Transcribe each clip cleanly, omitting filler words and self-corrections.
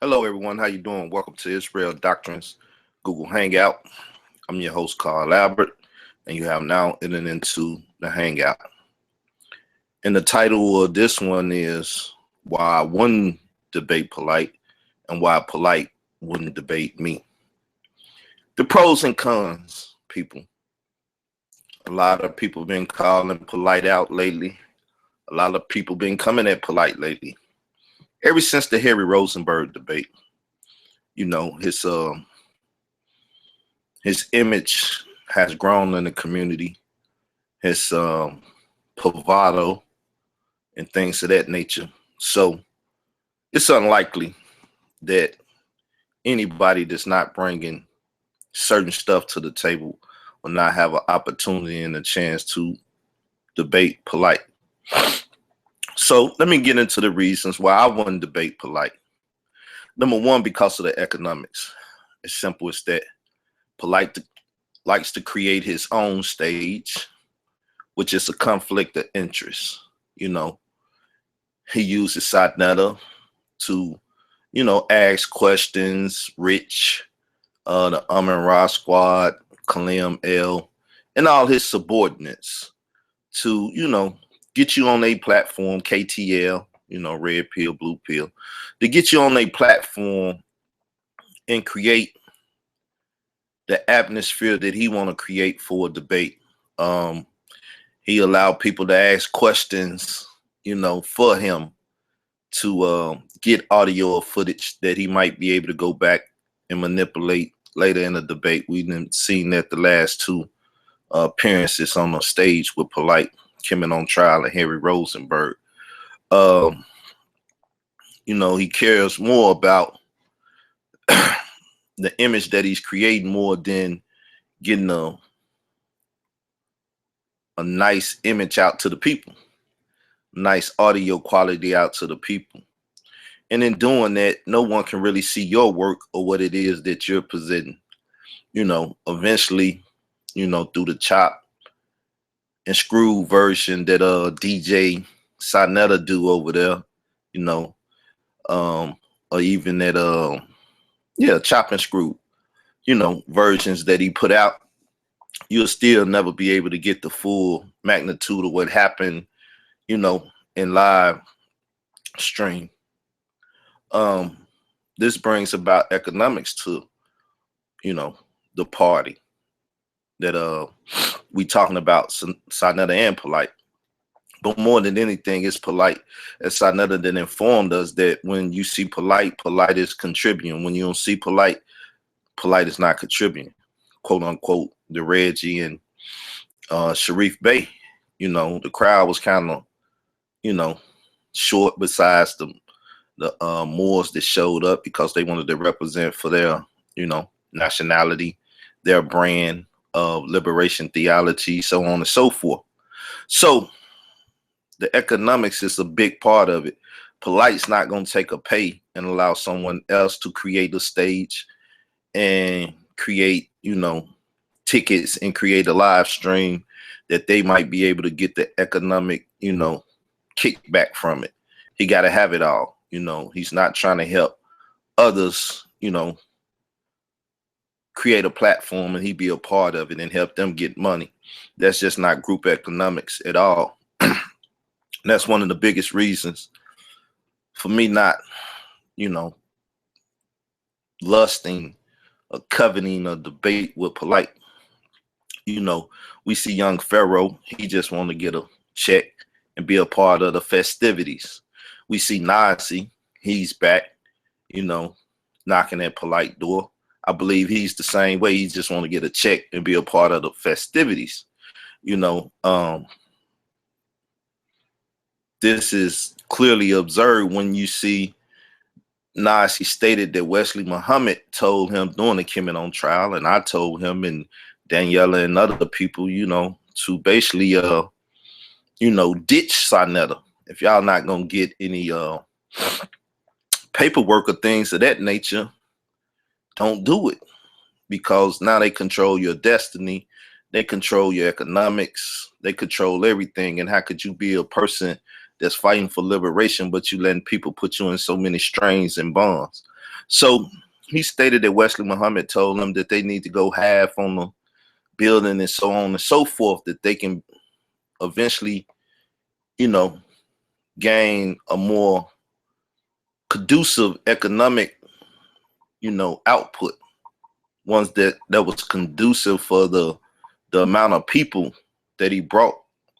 Hello, everyone. How you doing? Welcome to Israel Doctrines Google Hangout. I'm your host, Carl Albert, and you have now entered into the Hangout. And the title of this one is Why I Wouldn't Debate Polight and Why Polight Wouldn't Debate Me. The pros and cons, people. A lot of people been calling Polight out lately. A lot of people been coming at Polight lately. Ever since the Harry Rosenberg debate, you know, his image has grown in the community, his bravado and things of that nature. So it's unlikely that anybody that's not bringing certain stuff to the table will not have an opportunity and a chance to debate Polight. So let me get into the reasons why I wouldn't debate Polight. Number one, because of the economics. As simple as that. Polight likes to create his own stage, which is a conflict of interest. You know, he uses Satnetta to, ask questions, Rich, the Amin Ra squad, Kalim L, and all his subordinates to, get you on a platform, KTL, red pill, blue pill, to get you on a platform and create the atmosphere that he want to create for a debate. He allowed people to ask questions, for him to get audio or footage that he might be able to go back and manipulate later in the debate. We've seen that the last two appearances on the stage with Polight, coming on trial, and Harry Rosenberg. He cares more about the image that he's creating more than getting a nice image out to the people, nice audio quality out to the people. And in doing that, no one can really see your work or what it is that you're presenting. Eventually, through the chop and screw version that DJ Sinetta do over there, or even that chop and screw, versions that he put out, you'll still never be able to get the full magnitude of what happened, in live stream. This brings about economics to, the party that we talking about, Sinetta and Polight. But more than anything, it's Polight, as Sinetta then informed us, that when you see Polight, Polight is contributing. When you don't see Polight, Polight is not contributing, quote unquote. The Reggie and Sharif Bey, the crowd was kind of, short, besides the Moors that showed up because they wanted to represent for their, nationality, their brand of liberation theology, so on and so forth. So the economics is a big part of it. Polight's not going to take a pay and allow someone else to create a stage and create, tickets and create a live stream that they might be able to get the economic, kickback from it. He got to have it all. He's not trying to help others, create a platform and he be a part of it and help them get money. That's just not group economics at all. That's one of the biggest reasons for me not, lusting or coveting a debate with Polight. We see young Pharaoh, he just want to get a check and be a part of the festivities. We see Nazi, he's back, knocking at Polight door. I believe he's the same way. He just want to get a check and be a part of the festivities. This is clearly observed when you see Nazi stated that Wesley Muhammad told him during the Kemet on trial, and I told him and Daniela and other people, to basically, ditch Sinetta. If y'all not gonna get any paperwork or things of that nature, don't do it, because now they control your destiny, they control your economics, they control everything. And how could you be a person that's fighting for liberation, but you letting people put you in so many strains and bonds? So he stated that Wesley Muhammad told them that they need to go half on the building and so on and so forth, that they can eventually, you know, gain a more conducive economic, output, ones that was conducive for the amount of people that he brought.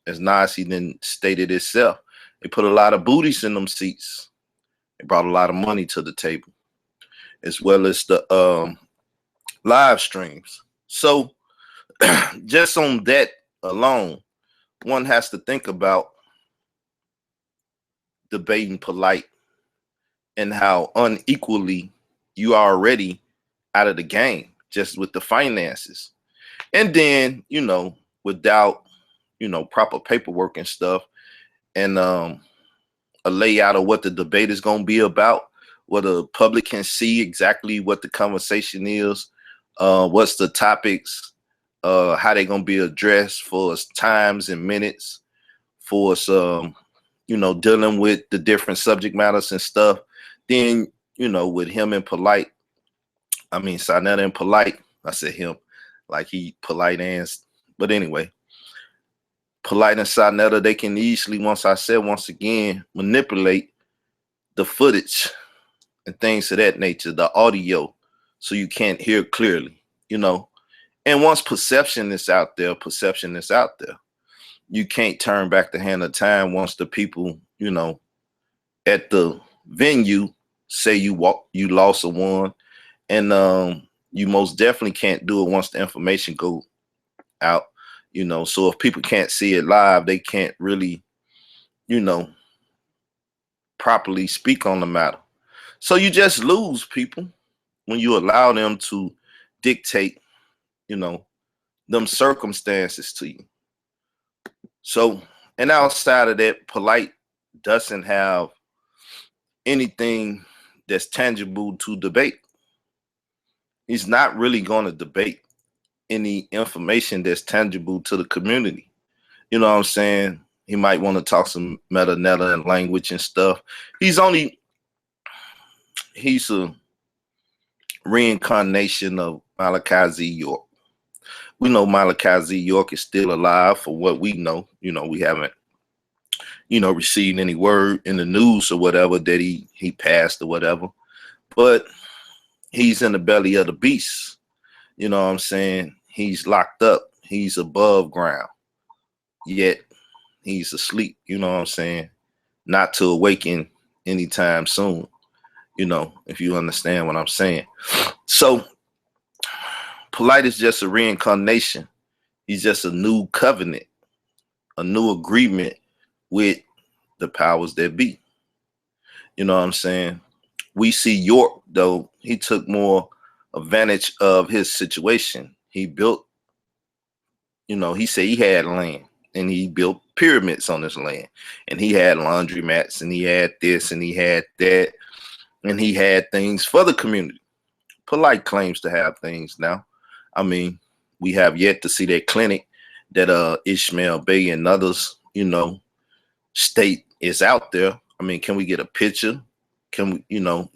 As Nazi then stated itself, they put a lot of booties in them seats. They brought a lot of money to the table, as well as the live streams. So just on that alone, one has to think about debating Polight and how unequally you are already out of the game just with the finances. And then, without, proper paperwork and stuff, and a layout of what the debate is going to be about, where the public can see exactly what the conversation is, what's the topics, how they're going to be addressed for us, times and minutes, for us, dealing with the different subject matters and stuff. Then, with him and Polight, Sinetta and Polight, I said him, like he Polight and, but anyway, Polight and Sinetta, they can easily, once again, manipulate the footage and things of that nature, the audio, so you can't hear clearly, And once perception is out there, You can't turn back the hand of time once the people, at the venue say you lost or won. And you most definitely can't do it once the information go out, So if people can't see it live, they can't really, properly speak on the matter. So you just lose people when you allow them to dictate, them circumstances to you. So, and outside of that, Polight doesn't have anything that's tangible to debate. He's not really going to debate any information that's tangible to the community. You know what I'm saying? He might want to talk some meta and language and stuff. He's a reincarnation of Malachi Z. York. We know Malachi Z. York is still alive for what we know. We haven't, received any word in the news or whatever that he passed or whatever. But he's in the belly of the beast. You know what I'm saying? He's locked up. He's above ground. Yet he's asleep. You know what I'm saying? Not to awaken anytime soon. If you understand what I'm saying. So Polight is just a reincarnation. He's just a new covenant, a new agreement with the powers that be. You know what I'm saying? We see York, though, he took more advantage of his situation. He built, he said he had land and he built pyramids on his land, and he had laundromats and he had this and he had that, and he had things for the community. Polight claims to have things now. We have yet to see that clinic that Ishmael Bey and others, state is out there. Can we get a picture? Can we,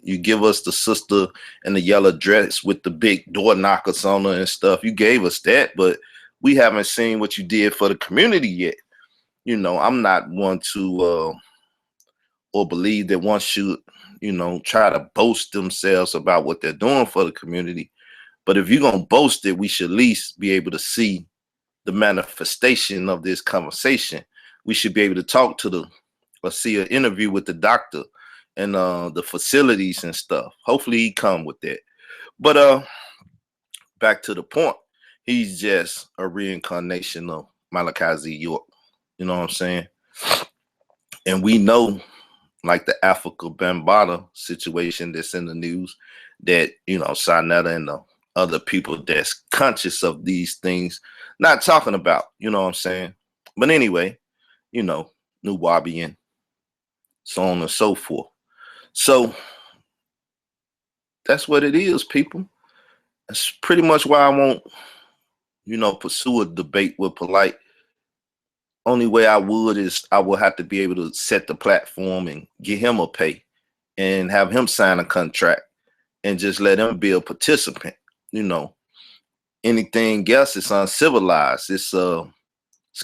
you give us the sister in the yellow dress with the big door knockers on her and stuff. You gave us that, but we haven't seen what you did for the community yet. I'm not one to or believe that one should, try to boast themselves about what they're doing for the community. But if you're going to boast it, we should at least be able to see the manifestation of this conversation. We should be able to talk to or see an interview with the doctor and the facilities and stuff. Hopefully he come with that. But back to the point, he's just a reincarnation of Malachi Z. York. You know what I'm saying? And we know, like the Africa Bambaataa situation that's in the news, that, Sinetta and the other people that's conscious of these things not talking about, you know what I'm saying? But anyway, Nuwabian, so on and so forth. So that's what it is, people. That's pretty much why I won't, pursue a debate with Polight. Only way I would is I will have to be able to set the platform and get him a pay and have him sign a contract and just let him be a participant. You know, anything else is uncivilized. It's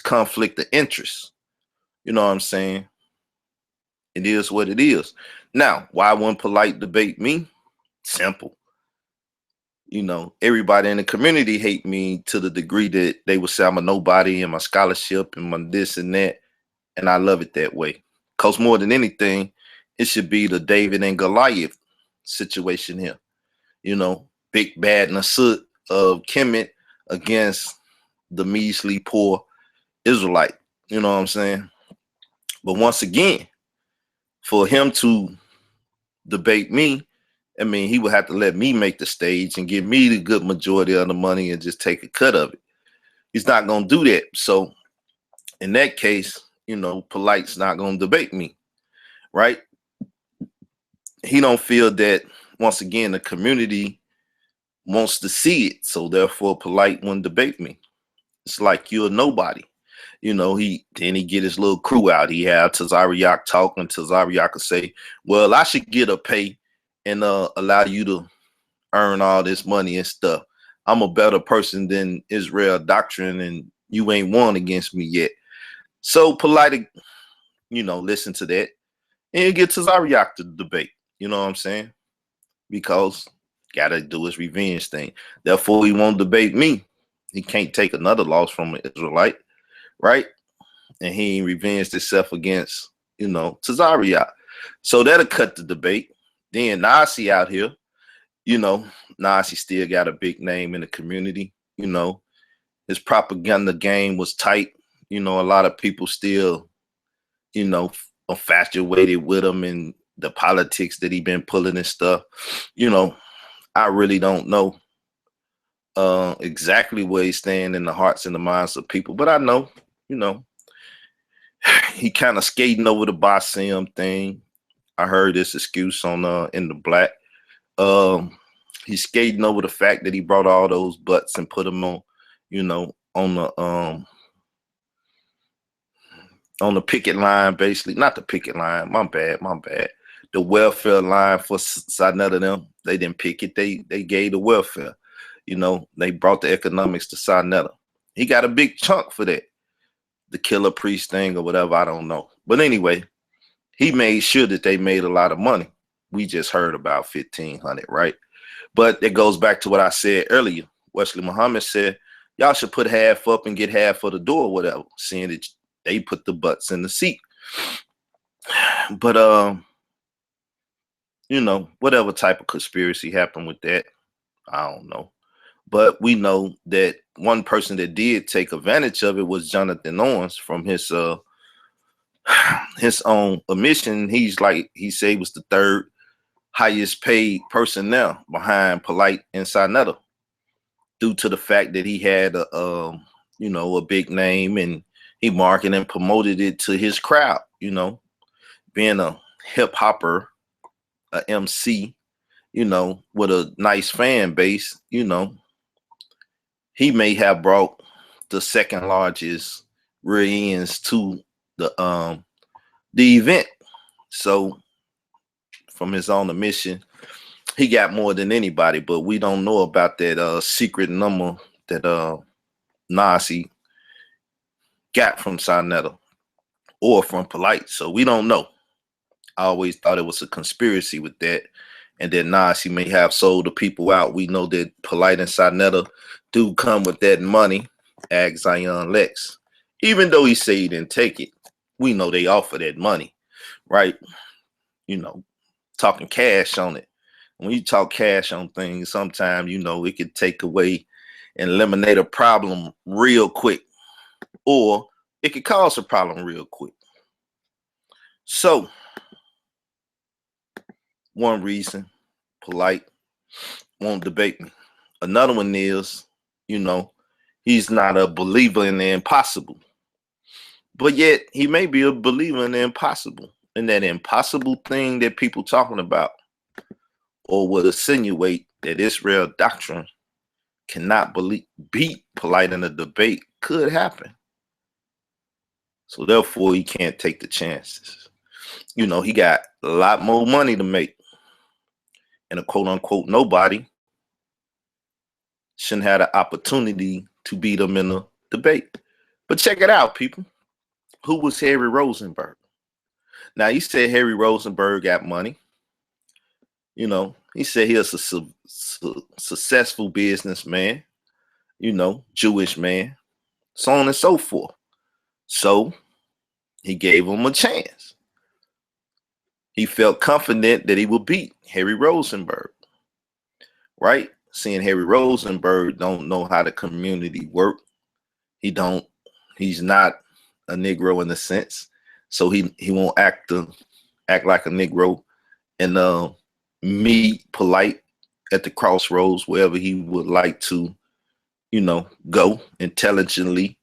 conflict of interest. You know what I'm saying? It is what it is. Now, why wouldn't Polight debate me? Simple. You know, everybody in the community hate me to the degree that they would say I'm a nobody and my scholarship and my this and that. And I love it that way. Because more than anything, it should be the David and Goliath situation here. You know, big bad Nasut of Kemet against the measly poor Israelite. You know what I'm saying? But once again, for him to debate me, I mean, he would have to let me make the stage and give me the good majority of the money and just take a cut of it. He's not going to do that. So in that case, you know, Polight's not going to debate me, right? He don't feel that, once again, the community wants to see it. So therefore, Polight wouldn't debate me. It's like you're nobody. You know, he get his little crew out. He had Tazariak talking. Tazariak could say, well, I should get a pay and allow you to earn all this money and stuff. I'm a better person than Israel doctrine, and you ain't won against me yet. So Polight, you know, listen to that and you get Tazariak to debate. You know what I'm saying? Because gotta do his revenge thing. Therefore, he won't debate me. He can't take another loss from an Israelite, right? And he ain't revenged himself against, you know, Tazariak. So that'll cut the debate. Then Nasi out here, you know, Nasi still got a big name in the community. You know, his propaganda game was tight. You know, a lot of people still, you know, infatuated with him and the politics that he been pulling and stuff. You know, I really don't know exactly where he's staying in the hearts and the minds of people, but I know, you know, he kind of skating over the Basim thing. I heard this excuse on in the Black. He's skating over the fact that he brought all those butts and put them on, you know, on the picket line, basically. Not the picket line. My bad. The welfare line for Sinetta them. They didn't pick it. They gave the welfare. You know, they brought the economics to Sinetta. He got a big chunk for that. The killer priest thing or whatever, I don't know. But anyway, he made sure that they made a lot of money. We just heard about 1,500, right? But it goes back to what I said earlier. Wesley Muhammad said, y'all should put half up and get half for the door or whatever, seeing that they put the butts in the seat. But, you know, whatever type of conspiracy happened with that, I don't know. But we know that one person that did take advantage of it was Jonathan Owens from his own admission. He's like, he said he was the third highest paid personnel behind Polight and Sinetta, due to the fact that he had a you know, a big name and he marketed and promoted it to his crowd. You know, being a hip hopper, a MC, you know, with a nice fan base, you know, he may have brought the second largest rear ends to the event. So from his own admission, he got more than anybody, but we don't know about that secret number that Nasi got from Sinetta or from Polight. So we don't know. I always thought it was a conspiracy with that. And then Nasi may have sold the people out. We know that Polight and Sinetta do come with that money, Ag Zion Lex. Even though he said he didn't take it, we know they offer that money, right? You know, talking cash on it. When you talk cash on things, sometimes, you know, it could take away and eliminate a problem real quick, or it could cause a problem real quick. So, one reason Polight won't debate me. Another one is, you know, he's not a believer in the impossible, but yet he may be a believer in the impossible, and that impossible thing that people talking about, or would insinuate that Israel doctrine cannot beat Polight in a debate, could happen. So therefore, he can't take the chances. You know, he got a lot more money to make. and a quote unquote nobody shouldn't have the opportunity to beat him in a debate. But check it out, people. Who was Harry Rosenberg? Now, you said Harry Rosenberg got money. You know, he said he was a successful businessman, you know, Jewish man, so on and so forth. So he gave him a chance. He felt confident that he would beat Harry Rosenberg, right? Seeing Harry Rosenberg don't know how the community work. He's not a Negro in a sense. So he won't act like a Negro and meet Polight at the crossroads wherever he would like to, you know, go intelligently,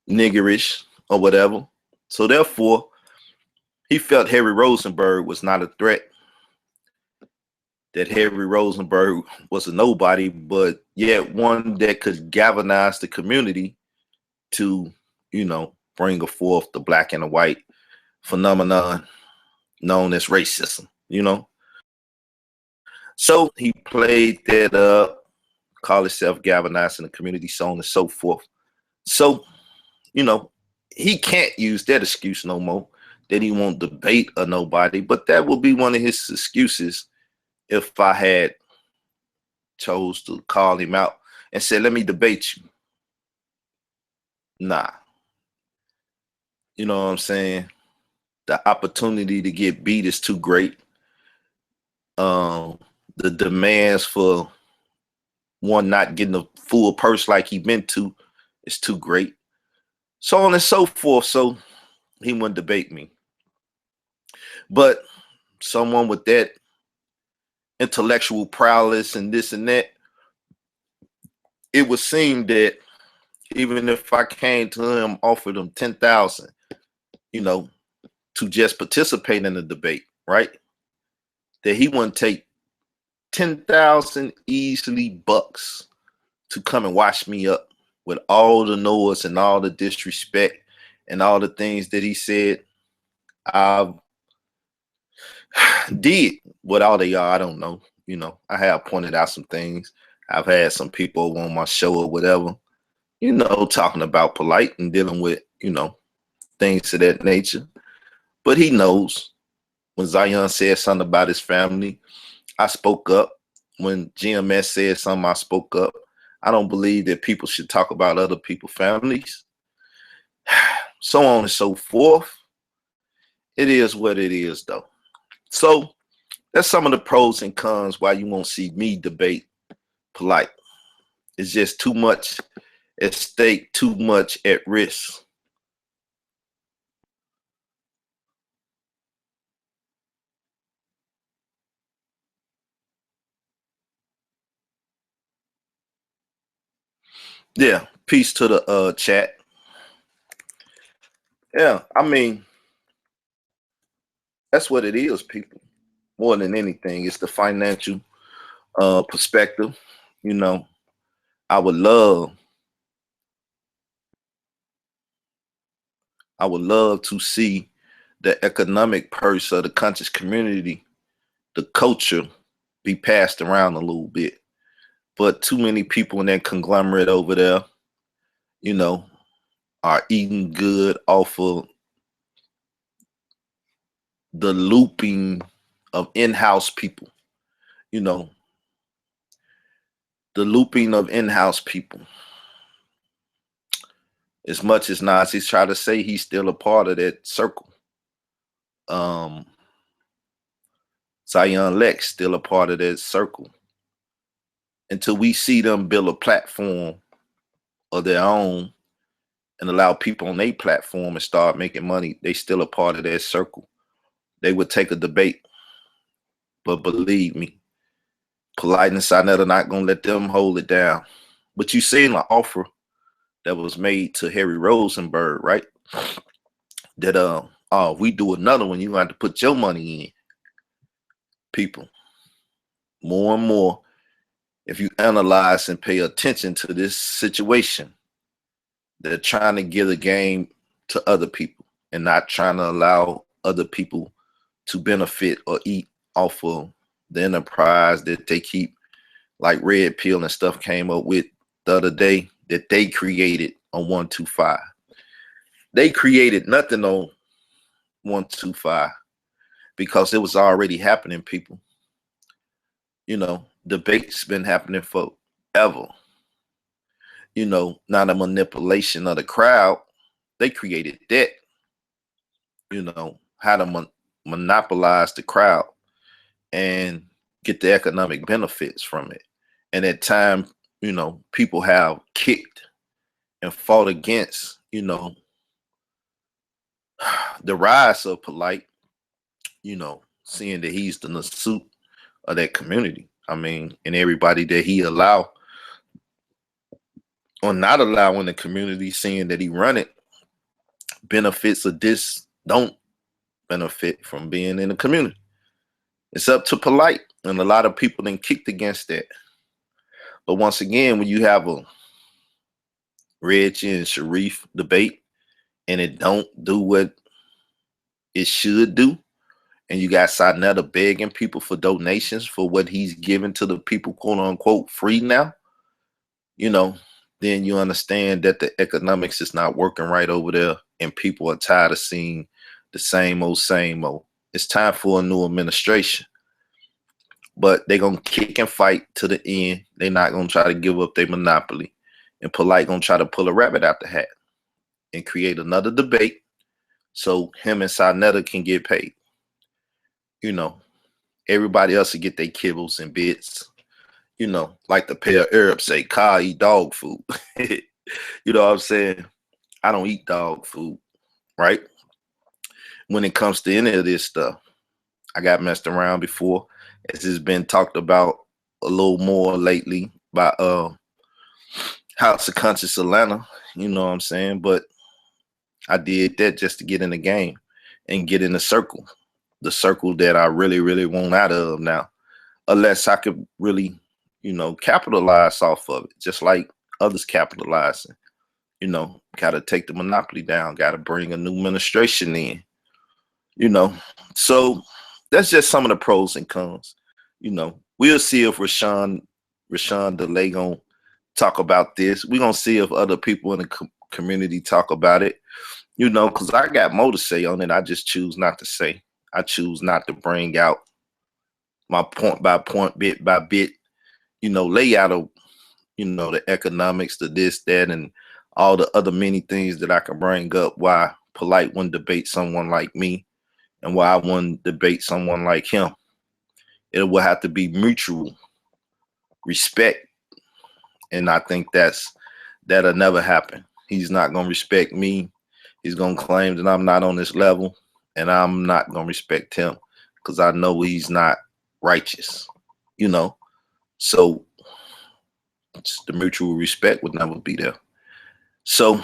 niggerish or whatever. So therefore, he felt Harry Rosenberg was not a threat, that Harry Rosenberg was a nobody, but yet one that could galvanize the community to, you know, bring forth the black and the white phenomenon known as racism, you know. So he played that up, called himself galvanizing the community, so on and so forth. So, you know, he can't use that excuse no more, that he won't debate or nobody, but that will be one of his excuses if I had chose to call him out and said, let me debate you. Nah. You know what I'm saying? The opportunity to get beat is too great. The demands for one not getting a full purse like he meant to is too great. So on and so forth. So he wouldn't debate me. But someone with that intellectual prowess and this and that, it would seem that even if I came to him, offered him 10,000, you know, to just participate in the debate, right? That he wouldn't take 10,000 easily bucks to come and wash me up with all the noise and all the disrespect and all the things that he said. I did what all they are, I don't know. You know, I have pointed out some things. I've had some people on my show or whatever, you know, talking about Polight and dealing with, you know, things of that nature. But he knows when Zion said something about his family, I spoke up. When GMS said something, I spoke up. I don't believe that people should talk about other people's families. So on and so forth. It is what it is, though. So that's some of the pros and cons why you won't see me debate Polight. It's just too much at stake, too much at risk. Yeah, peace to the chat. Yeah, I mean, that's what it is, people. More than anything, it's the financial perspective. You know, I would love to see the economic purse of the conscious community, the culture, be passed around a little bit. But too many people in that conglomerate over there, you know, are eating good off of the looping of in-house people. You know, the looping of in-house people. As much as Nazis try to say he's still a part of that circle. Zion Lex still a part of that circle. Until we see them build a platform of their own and allow people on their platform and start making money, they still a part of that circle. They would take a debate. But believe me, Polight and Sinetta are not going to let them hold it down. But you seen the offer that was made to Harry Rosenberg, right? That oh, we do another one, you have to put your money in. People, more and more, if you analyze and pay attention to this situation, they're trying to give the game to other people and not trying to allow other people to benefit or eat off of the enterprise that they keep, like Red Pill and stuff came up with the other day, that they created on 125. They created nothing on 125 because it was already happening, people. You know, debates been happening forever. You know, not a manipulation of the crowd. They created that. You know, how to monopolize the crowd and get the economic benefits from it. And at time, you know, people have kicked and fought against, you know, the rise of Polight, you know, seeing that he's the Nasut of that community. I mean, and everybody that he allow or not allow in the community, seeing that he run it, benefits of this don't benefit from being in the community. It's up to Polight, and a lot of people then kicked against that. But once again, when you have a Reggie and Sharif debate and it don't do what it should do, and you got Sarnetta begging people for donations for what he's giving to the people, quote unquote, free now, you know, then you understand that the economics is not working right over there, and people are tired of seeing the same old, same old. It's time for a new administration. But they're going to kick and fight to the end. They're not going to try to give up their monopoly. And Polight going to try to pull a rabbit out the hat and create another debate so him and Sarnetta can get paid. You know, everybody else will get their kibbles and bits. You know, like the pair of Arabs say, Ka eat dog food. You know what I'm saying? I don't eat dog food, right? When it comes to any of this stuff, I got messed around before. It's just been talked about a little more lately by House of Conscious Atlanta, you know what I'm saying? But I did that just to get in the game and get in the circle that I really, really want out of now, unless I could really, you know, capitalize off of it, just like others capitalizing. You know, got to take the monopoly down, got to bring a new administration in, you know. So that's just some of the pros and cons. You know, we'll see if Rashawn DeLay gonna talk about this. We're gonna see if other people in the community talk about it, you know, because I got more to say on it. I just choose not to say. I choose not to bring out my point by point, bit by bit, you know, layout of, you know, the economics, the this, that, and all the other many things that I can bring up why Polight wouldn't debate someone like me and why I wouldn't debate someone like him. It will have to be mutual respect. And I think that'll never happen. He's not going to respect me. He's going to claim that I'm not on this level, and I'm not going to respect him because I know he's not righteous, you know. So the mutual respect would never be there. So,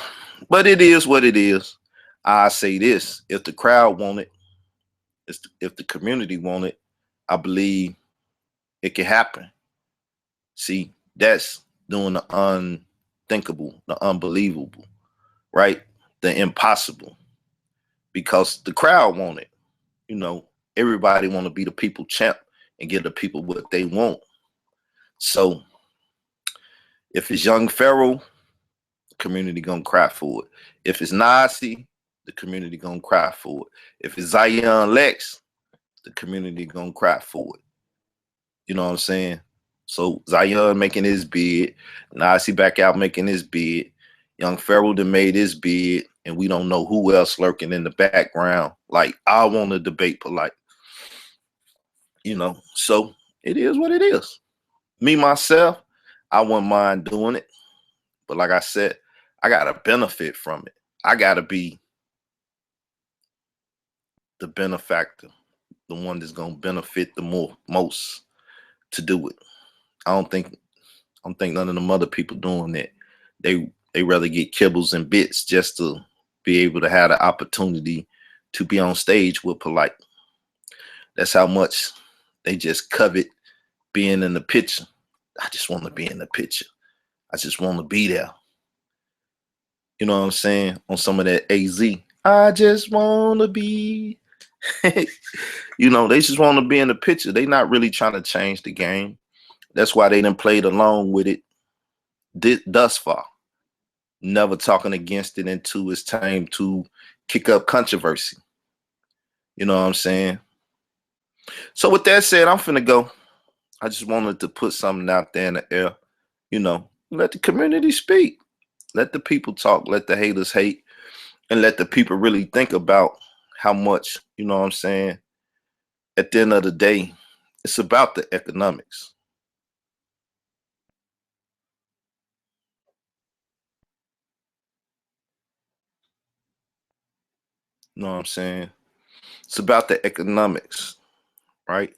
but it is what it is. I say this, if the crowd want it, if the community want it, I believe it can happen. See, that's doing the unthinkable, the unbelievable, right? The impossible, because the crowd want it. You know, everybody want to be the people champ and give the people what they want. So if it's Young Pharaoh, the community gonna cry for it. If it's Nazi, the community gonna cry for it. If it's Zion Lex, the community gonna cry for it. You know what I'm saying? So Zion making his bid, Nazi back out making his bid, Young Pharaoh done made his bid, and we don't know who else lurking in the background. Like, I want to debate Polight. You know, so it is what it is. Me, myself, I wouldn't mind doing it. But like I said, I got to benefit from it. I got to be the benefactor, the one that's going to benefit the most to do it. I don't think none of them other people doing that. They rather get kibbles and bits just to be able to have the opportunity to be on stage with Polight. That's how much they just covet being in the picture. I just want to be in the picture. I just want to be there. You know what I'm saying? On some of that AZ. I just want to be. You know, they just want to be in the picture. They not really trying to change the game. That's why they done played along with it thus far, never talking against it until it's time to kick up controversy. You know what I'm saying? So with that said, I'm finna go. I just wanted to put something out there in the air. You know, let the community speak. Let the people talk. Let the haters hate. And let the people really think about how much, you know what I'm saying? At the end of the day, it's about the economics. You know what I'm saying? It's about the economics, right?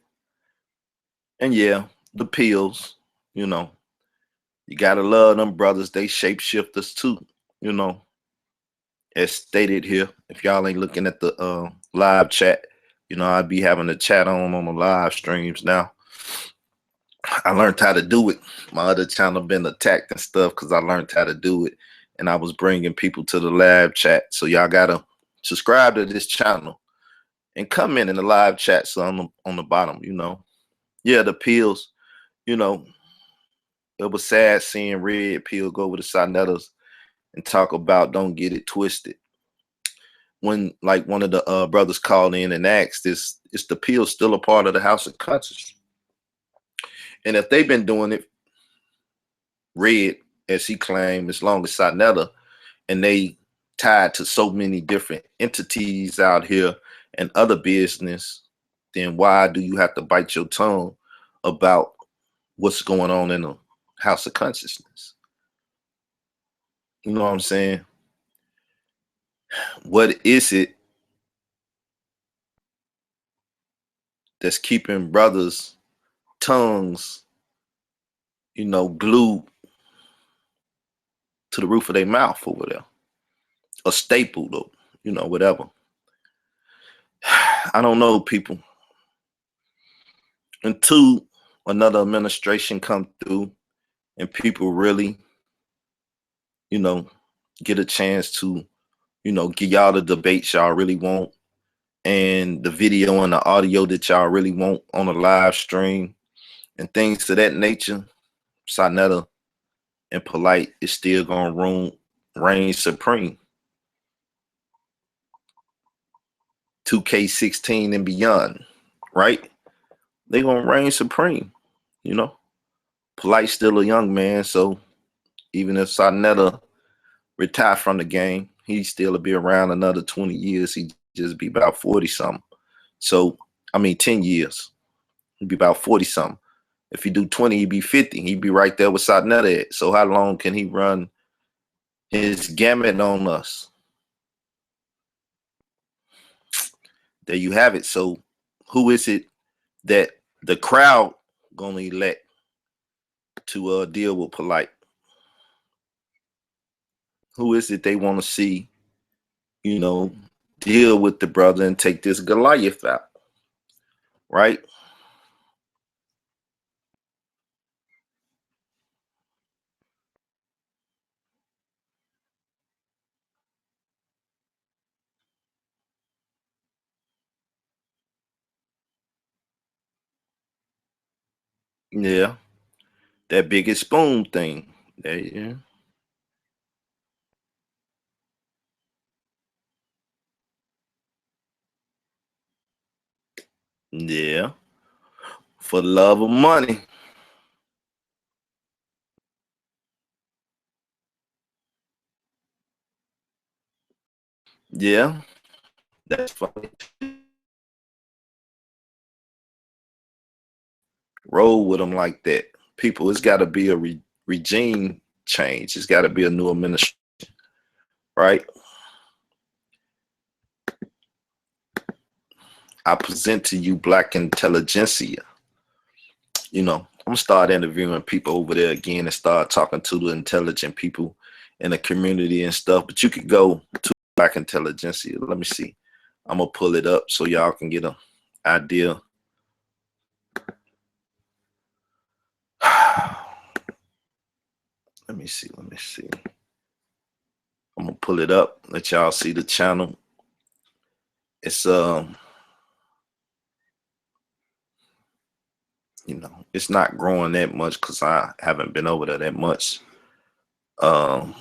And yeah, the pills, you know, you gotta love them brothers. They shapeshifters too, you know, as stated here. If y'all ain't looking at the live chat, you know, I'd be having a chat on the live streams now. I learned how to do it. My other channel been attacked and stuff because I learned how to do it, and I was bringing people to the live chat. So y'all gotta subscribe to this channel and comment in the live chat. So on the bottom, you know, yeah, the pills. You know, it was sad seeing Red Pill go with the Sinettas and talk about don't get it twisted. When like one of the brothers called in and asked, is the pill still a part of the House of Conscience? And if they've been doing it, Red, as he claimed, as long as Sinetta, and they tied to so many different entities out here and other business, then why do you have to bite your tongue about what's going on in the House of Consciousness? You know what I'm saying? What is it that's keeping brothers' tongues, you know, glued to the roof of their mouth over there, or stapled, or you know, whatever? I don't know, people. Until another administration come through and people really, you know, get a chance to, you know, give y'all the debates y'all really want and the video and the audio that y'all really want on a live stream and things of that nature, Sinetta and Polight is still gonna reign supreme. 2K16 and beyond, right? They gonna reign supreme, you know. Polight's still a young man, so even if Sinetta retire from the game, he still will be around another 20 years. He just be about 40 something. So I mean 10 years. He'd be about 40 something. If he do 20, he'd be 50. He'd be right there with Sarnetta at. So how long can he run his gamut on us? There you have it. So who is it that the crowd gonna elect to deal with Polight? Who is it they want to see, you know, deal with the brother and take this Goliath out? Right? Yeah. That biggest spoon thing. There, yeah. Yeah. For the love of money. Yeah. That's funny. Roll with them like that. People, it's got to be a regime change. It's got to be a new administration, right? I present to you black intelligentsia. You know, I'm gonna start interviewing people over there again and start talking to the intelligent people in the community and stuff. But you could go to black intelligentsia. Let me see. I'm gonna pull it up so y'all can get an idea. Let me see. Let me see. I'm gonna pull it up. Let y'all see the channel. It's You know, it's not growing that much because I haven't been over there that much to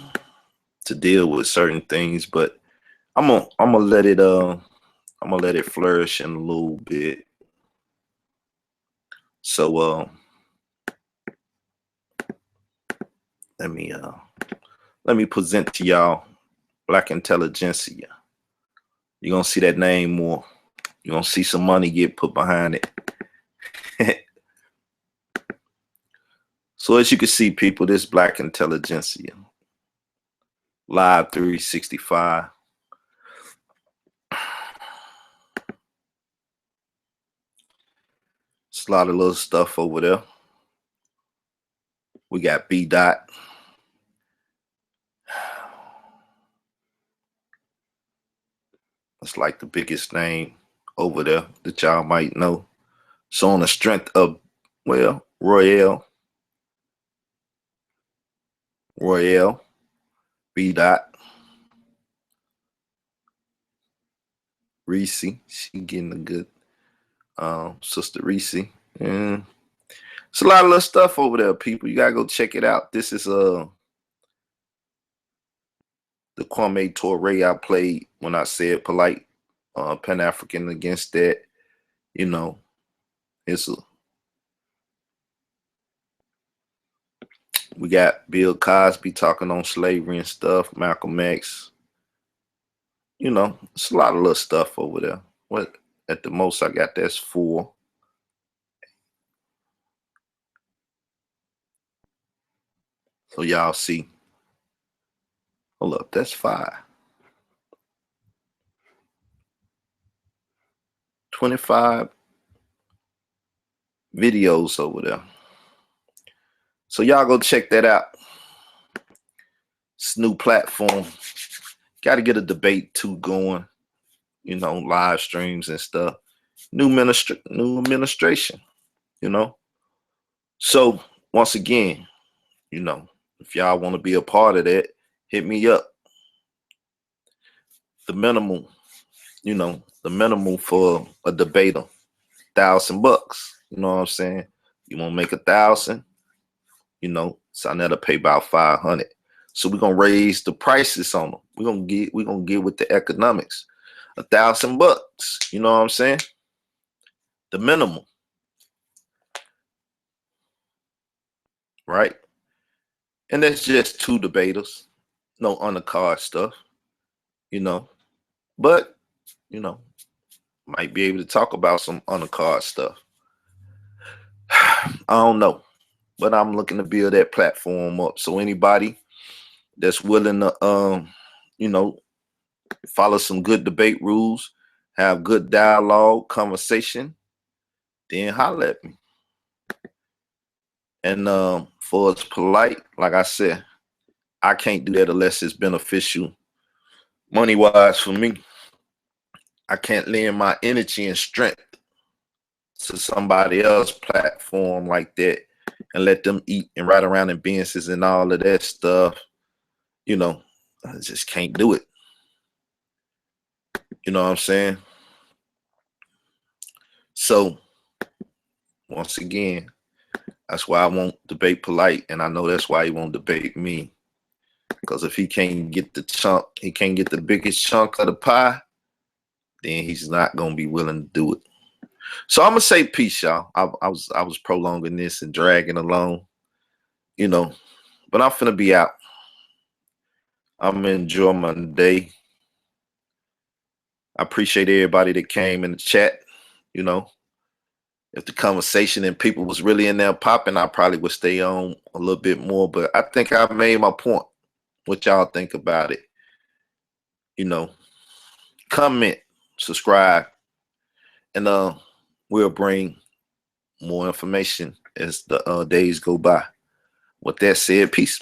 deal with certain things. But I'm gonna let it flourish in a little bit. So let me present to y'all Black Intelligentsia. You're gonna see that name more. You're gonna see some money get put behind it. So as you can see, people, this Black Intelligentsia. Live 365. It's a lot of little stuff over there. We got B Dot. It's like the biggest name over there that y'all might know. So on the strength of, well, Royale, B Dot, Reese, she getting a good Sister Reese. And it's a lot of little stuff over there, people. You gotta go check it out. This is the Kwame Ture I played when I said Polight, Pan-African against that. You know, we got Bill Cosby talking on slavery and stuff, Malcolm X. You know, it's a lot of little stuff over there. What at the most I got that's 4. So y'all see. Hold up, that's 5. 25 videos over there. So y'all go check that out. It's a new platform. Got to get a debate too going. You know, live streams and stuff. New administration. You know. So once again, you know, if y'all want to be a part of that, hit me up. The minimum, you know, the minimum for a debater, $1,000. You know what I'm saying? You want to make 1,000, you know, so I need to pay about 500. So we're gonna raise the prices on them. We're gonna get with the economics. $1,000. You know what I'm saying? The minimum. Right? And that's just 2 debaters. No undercard stuff. You know. But, you know, might be able to talk about some undercard stuff. I don't know. But I'm looking to build that platform up. So anybody that's willing to you know, follow some good debate rules, have good dialogue, conversation, then holler at me. And for it's Polight, like I said, I can't do that unless it's beneficial money-wise for me. I can't lend my energy and strength to somebody else's platform like that and let them eat and ride around in Benzes and all of that stuff. You know, I just can't do it. You know what I'm saying? So, once again, that's why I won't debate Polight, and I know that's why he won't debate me. Because if he can't get the chunk, he can't get the biggest chunk of the pie, then he's not gonna be willing to do it. So I'm gonna say peace, y'all. I was prolonging this and dragging along, you know, but I'm finna be out. I'm gonna enjoy my day. I appreciate everybody that came in the chat. You know, if the conversation and people was really in there popping, I probably would stay on a little bit more. But I think I made my point. What y'all think about it? You know, comment, subscribe, and we'll bring more information as the days go by. With that said, peace.